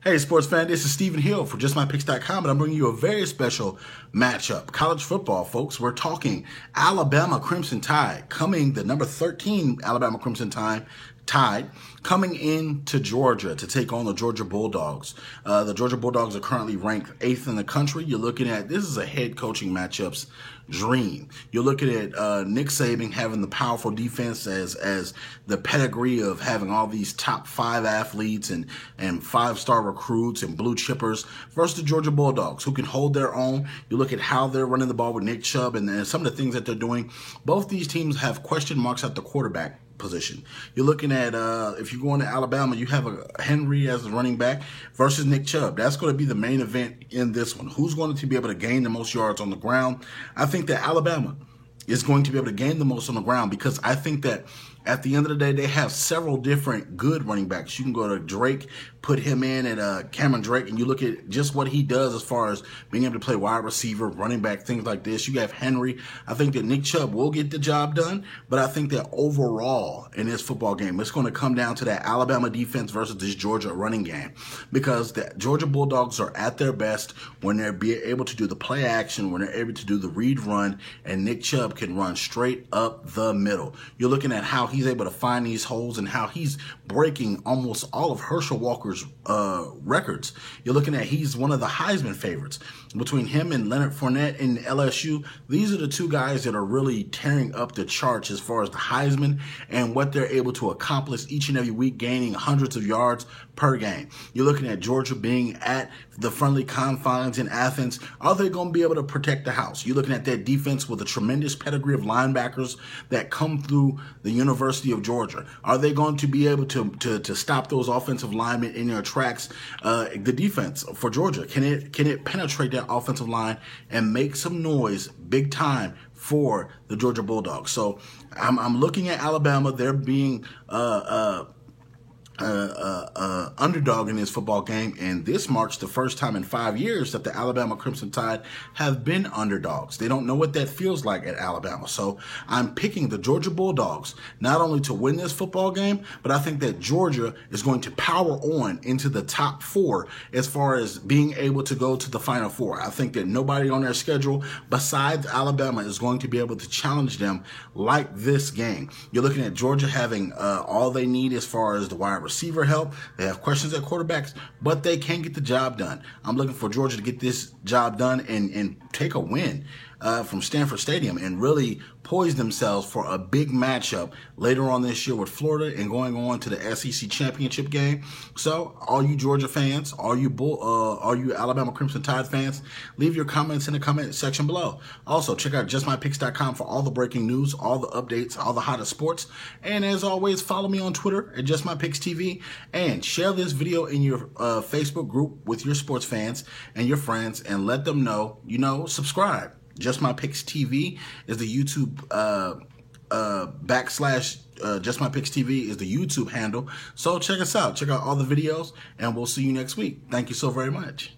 Hey, sports fan, this is Stephen Hill for JustMyPicks.com, and I'm bringing you a very special matchup. College football, folks. We're talking Alabama Crimson Tide, the number 13 Alabama Crimson Tide, coming into Georgia to take on the Georgia Bulldogs. The Georgia Bulldogs are currently ranked 8th in the country. You're looking at, this is a head coaching matchup's dream. You're looking at Nick Saban having the powerful defense as the pedigree of having all these top 5 athletes and 5-star recruits and blue chippers versus the Georgia Bulldogs, who can hold their own. You look at how they're running the ball with Nick Chubb and some of the things that they're doing. Both these teams have question marks at the quarterback position. You're looking at, if you go into Alabama, you have a Henry as a running back versus Nick Chubb. That's going to be the main event in this one. Who's going to be able to gain the most yards on the ground? I think that Alabama is going to be able to gain the most on the ground because I think that at the end of the day, they have several different good running backs. You can go to Drake, put him in at Cameron Drake, and you look at just what he does as far as being able to play wide receiver, running back, things like this. You have Henry. I think that Nick Chubb will get the job done, but I think that overall in this football game, it's going to come down to that Alabama defense versus this Georgia running game because the Georgia Bulldogs are at their best when they're able to do the play action, when they're able to do the read run, and Nick Chubb can run straight up the middle. You're looking at how he's able to find these holes and how he's breaking almost all of Herschel Walker's records. You're looking at he's one of the Heisman favorites. Between him and Leonard Fournette in LSU, these are the two guys that are really tearing up the charts as far as the Heisman and what they're able to accomplish each and every week, gaining hundreds of yards per game. You're looking at Georgia being at the friendly confines in Athens. Are they going to be able to protect the house? You're looking at that defense with a tremendous pedigree of linebackers that come through the University of Georgia. Are they going to be able to stop those offensive linemen in their tracks? The defense for Georgia, can it penetrate that offensive line and make some noise big time for the Georgia Bulldogs? So I'm looking at Alabama. They're being underdog in this football game, and this marks the first time in 5 years that the Alabama Crimson Tide have been underdogs. They don't know what that feels like at Alabama. So I'm picking the Georgia Bulldogs not only to win this football game, but I think that Georgia is going to power on into the top 4 as far as being able to go to the Final Four. I think that nobody on their schedule besides Alabama is going to be able to challenge them like this game. You're looking at Georgia having all they need as far as the wide receiver help. They have questions at quarterbacks, but they can get the job done. I'm looking for Georgia to get this job done and take a win from Stanford Stadium and really poise themselves for a big matchup later on this year with Florida and going on to the SEC championship game. So all you Georgia fans, all you Alabama Crimson Tide fans, leave your comments in the comment section below. Also, check out JustMyPicks.com for all the breaking news, all the updates, all the hottest sports. And as always, follow me on Twitter at JustMyPicksTV and share this video in your Facebook group with your sports fans and your friends and let them know, subscribe. Just My Picks TV is the YouTube Just My Picks TV is the YouTube handle. So check us out. Check out all the videos, and we'll see you next week. Thank you so very much.